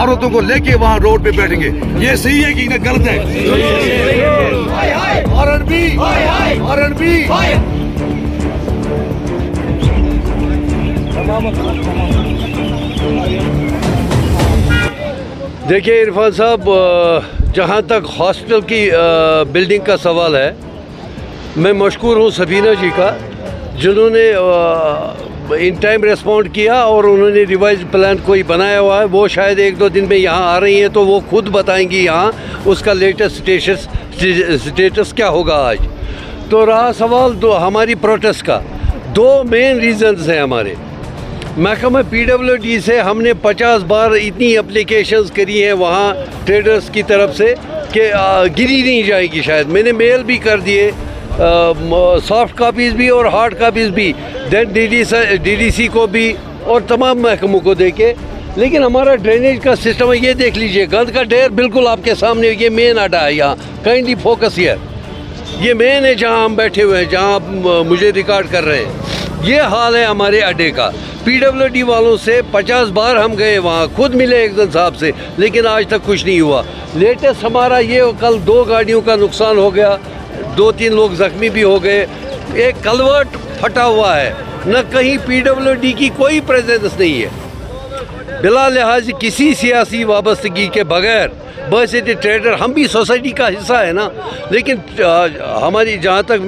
औरतों को लेके वहाँ रोड पे बैठेंगे। ये सही है कि गलत है? आरएनबी देखिए इरफान साहब, जहाँ तक हॉस्पिटल की बिल्डिंग का सवाल है, मैं मशकूर हूँ सफीना जी का, जिन्होंने इन टाइम रेस्पॉन्ड किया और उन्होंने रिवाइज प्लान कोई बनाया हुआ है। वो शायद 1-2 दिन में यहाँ आ रही हैं, तो वो खुद बताएंगी यहाँ उसका लेटेस्ट स्टेटस क्या होगा आज। तो रहा सवाल हमारी प्रोटेस्ट का, 2 मेन रीज़न्स हैं हमारे। महकमा PWD से हमने 50 बार इतनी एप्लीकेशंस करी हैं वहाँ ट्रेडर्स की तरफ से कि गिनी नहीं जाएगी शायद। मैंने मेल भी कर दिए, सॉफ्ट कापीज़ भी और हार्ड कापीज़ भी, देन DDC को भी और तमाम महकमों को देके। लेकिन हमारा ड्रेनेज का सिस्टम है, ये देख लीजिए, गंद का ढेर बिल्कुल आपके सामने। ये मेन अड्डा है यहाँ, काइंडली फोकस हियर। ये मेन है जहाँ हम बैठे हुए हैं, जहाँ आप मुझे रिकॉर्ड कर रहे हैं। ये हाल है हमारे अड्डे का। PWD वालों से 50 बार हम गए वहाँ, खुद मिले एक दिन साहब से, लेकिन आज तक कुछ नहीं हुआ। लेटेस्ट हमारा ये, कल 2 गाड़ियों का नुकसान हो गया, 2-3 लोग ज़ख्मी भी हो गए। एक कलवर्ट फटा हुआ है, न कहीं PWD की कोई प्रेजेंस नहीं है। बिला लिहाज किसी सियासी वाबस्तगी के बगैर बहसीत ट्रेडर हम भी सोसाइटी का हिस्सा है ना। लेकिन हमारी, जहाँ तक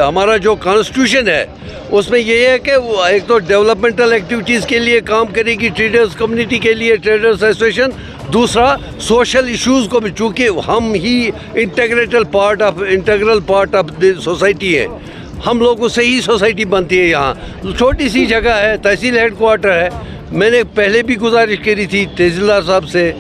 हमारा जो कॉन्स्टिट्यूशन है उसमें ये है कि वो एक तो डेवलपमेंटल एक्टिविटीज़ के लिए काम करेगी ट्रेडर्स कम्युनिटी के लिए, ट्रेडर्स एसोसिएशन। दूसरा सोशल इश्यूज़ को भी, चूँकि हम ही integral part of the society है, हम लोगों से ही सोसाइटी बनती है। यहाँ छोटी सी जगह है, तहसील हेडक्वार्टर है। मैंने पहले भी गुजारिश करी थी तहसीलदार साहब से,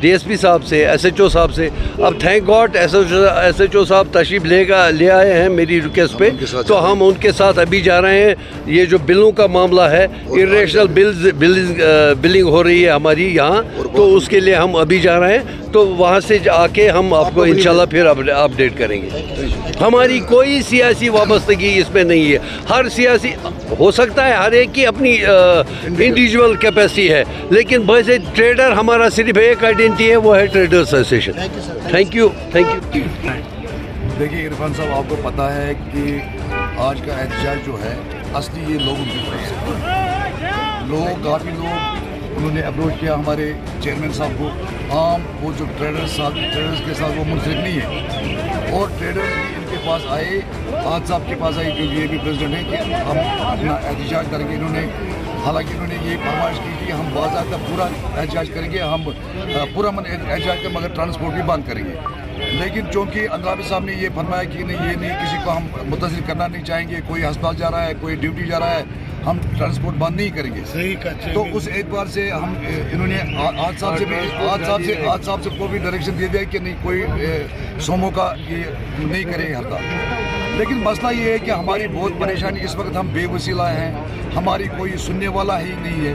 DSP साहब से, SHO साहब से। अब थैंक गॉड SHO साहब तशरीफ़ ले आए हैं मेरी रिक्वेस्ट पे, तो हम उनके साथ अभी जा रहे हैं। ये जो बिलों का मामला है, इरेशनल बिलिंग हो रही है हमारी यहाँ, तो उसके लिए हम अभी जा रहे हैं। तो वहाँ से आके हम आपको इंशाल्लाह फिर अपडेट करेंगे। हमारी कोई सियासी वाबस्तगी इसमें नहीं है। हर सियासी हो सकता है, हर एक की अपनी इंडिविजुअल कैपेसिटी है, लेकिन वैसे ट्रेडर हमारा सिर्फ एक आइडेंटिटी है, वो है ट्रेडर्स एसोसिएशन। Thank you. देखिए इरफान साहब, आपको पता है कि आज का एहतजाज जो है असली ये लोगों की तरफ से, काफ़ी लोग उन्होंने अप्रोच किया हमारे चेयरमैन साहब को। वो जो ट्रेडर्स के साथ वो मुंसलिक नहीं है, और ट्रेडर्स भी इनके पास आए, आज साहब के पास आए, क्योंकि ये भी प्रेसिडेंट है, कि हम अपना एहतजाज करेंगे। हालांकि इन्होंने ये फरमाइश की कि हम बाज़ाब्ता पूरा एहतजाज करेंगे, हम पूरा मन एहतजाज करें, मगर ट्रांसपोर्ट भी बंद करेंगे। लेकिन चूँकि अंद्राबी साहब ने ये फरमाया कि नहीं, ये नहीं, किसी को हम मुतसिल करना नहीं चाहेंगे, कोई अस्पताल जा रहा है, कोई ड्यूटी जा रहा है, हम ट्रांसपोर्ट बंद नहीं करेंगे। सही का। तो उस एतबार से हम इन्होंने आज साहब से को भी डायरेक्शन दे दिया कि नहीं, कोई सोमो का ये नहीं करेंगे हड़ताल। लेकिन मसला ये है कि हमारी बहुत परेशानी इस वक्त, हम बेवसीला हैं, हमारी कोई सुनने वाला ही नहीं है।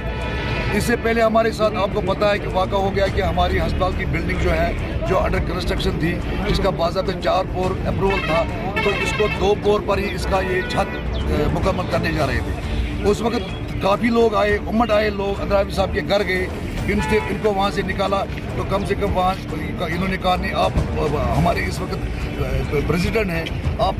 इससे पहले हमारे साथ आपको पता है कि वाक़ा हो गया कि हमारी अस्पताल की बिल्डिंग जो है, जो अंडर कंस्ट्रक्शन थी, जिसका बाज़ाब्ता 4 फ्लोर अप्रूवल था, तो इसको 2 फ्लोर पर ही इसका ये छत मुकम्मल करने जा रहे थे। उस वक्त काफ़ी लोग आए, उमड़ आए लोग, अंद्राबी साहब के घर गए, इनको वहाँ से निकाला। तो कम से कम वहाँ इन्होंने कहा नहीं, आप हमारे इस वक्त प्रेसिडेंट हैं,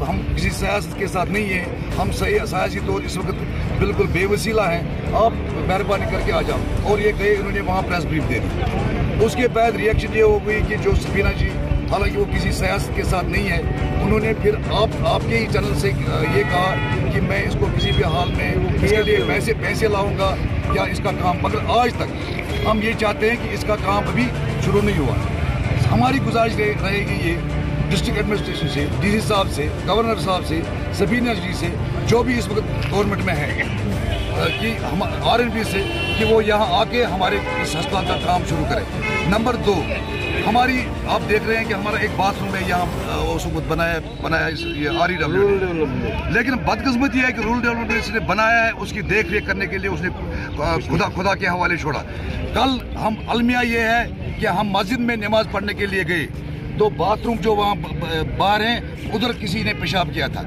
हम किसी सियासत के साथ नहीं हैं, हम सियासी तौर इस वक्त बिल्कुल बेवसीला हैं, आप मेहरबानी करके आ जाओ। और ये कहे, इन्होंने वहाँ प्रेस ब्रीफ दे दी। उसके बाद रिएक्शन ये हो गई कि जो सफीना जी, हालांकि वो किसी सियासत के साथ नहीं है, उन्होंने फिर आपके ही चैनल से ये कहा कि मैं इसको किसी भी हाल में इसके लिए पैसे लाऊंगा या इसका काम, मगर आज तक हम ये चाहते हैं कि इसका काम अभी शुरू नहीं हुआ। हमारी गुजारिश रहेगी ये डिस्ट्रिक्ट एडमिनिस्ट्रेशन से, DC साहब से, गवर्नर साहब से, सफीना जी से, जो भी इस वक्त गवर्नमेंट में है, कि हम RNB से, कि वो यहाँ आके हमारे इस अस्पताल का काम शुरू करें। नंबर 2, हमारी आप देख रहे हैं कि हमारा एक बाथरूम है यहाँ उसको बनाया ये REW, लेकिन बदकिस्मती है कि रूरल डेवलपमेंट ने बनाया है, उसकी देख रेख करने के लिए उसने खुदा के हवाले छोड़ा। कल हम अलमिया ये है कि हम मस्जिद में नमाज पढ़ने के लिए गए, तो बाथरूम जो वहाँ बाहर हैं, उधर किसी ने पेशाब किया था।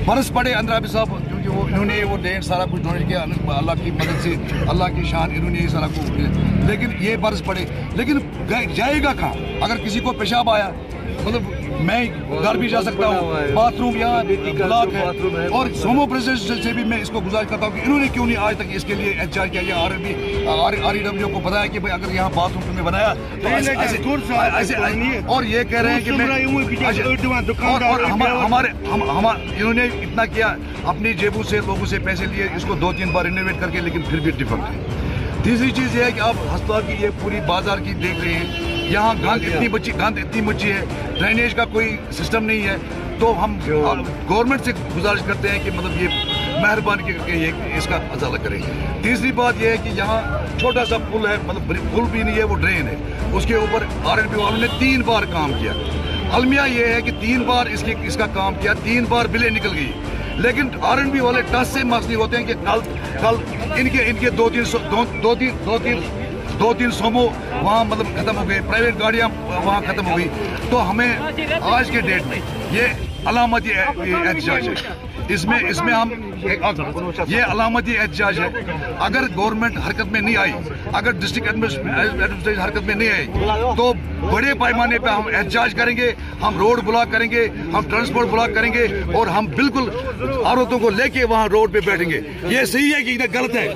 बरस पड़े, अंद्राबी साहब कि इन्होंने वो लैंड सारा कुछ डोनेट किया अल्लाह की मदद से, अल्लाह की शान, इन्होंने ये सारा कुछ, लेकिन ये बरस पड़े, लेकिन जाएगा कहाँ? अगर किसी को पेशाब आया, मतलब मैं घर भी जा सकता हूँ, बाथरूम यहाँ ब्लॉक है, और सोमो प्रेसिडेंट से भी मैं इसको गुजारिश करता हूँ कि इन्होंने क्यों नहीं आज तक इसके लिए एहतजाज किया, या REW को बताया कि भाई अगर यहाँ बाथरूम तुमने बनाया तो ऐसे, और ये कह रहे हैं कि मैं, इन्होंने इतना किया, अपनी जेबों से लोगों से पैसे लिए, इसको 2-3 बार रिनोवेट करके, लेकिन फिर भी डिफॉल्ट है। तीसरी चीज़ ये है कि आप अस्पताल की ये पूरी बाजार की देख रहे हैं, यहाँ गंद इतनी मची है, ड्रेनेज का कोई सिस्टम नहीं है, तो हम गवर्नमेंट से गुजारिश करते हैं कि मतलब ये मेहरबानी करके ये इसका अजाला करें। तीसरी बात ये है कि यहाँ छोटा सा पुल है, मतलब पुल भी नहीं है, वो ड्रेन है, उसके ऊपर RNB वालों ने 3 बार काम किया। अलमिया ये है कि 3 बार इसका काम किया, 3 बार बिलें निकल गई, लेकिन RNB वाले टस से मसली होते हैं कि कल इनके 2-3 सोमो वहाँ मतलब खत्म हो गए, प्राइवेट गाड़ियाँ वहाँ खत्म हो गई। तो हमें आज के डेट में ये अलामती एहतजाज है, इसमें हम ये अलामती एहतजाज है। अगर गवर्नमेंट हरकत में नहीं आई, अगर डिस्ट्रिक्ट एडमिनिस्ट्रेशन हरकत में नहीं आई, तो बड़े पैमाने पे हम एहतजाज करेंगे, हम रोड ब्लॉक करेंगे, हम ट्रांसपोर्ट ब्लॉक करेंगे, और हम बिल्कुल औरतों को लेके वहाँ रोड पे बैठेंगे। ये सही है कि गलत है?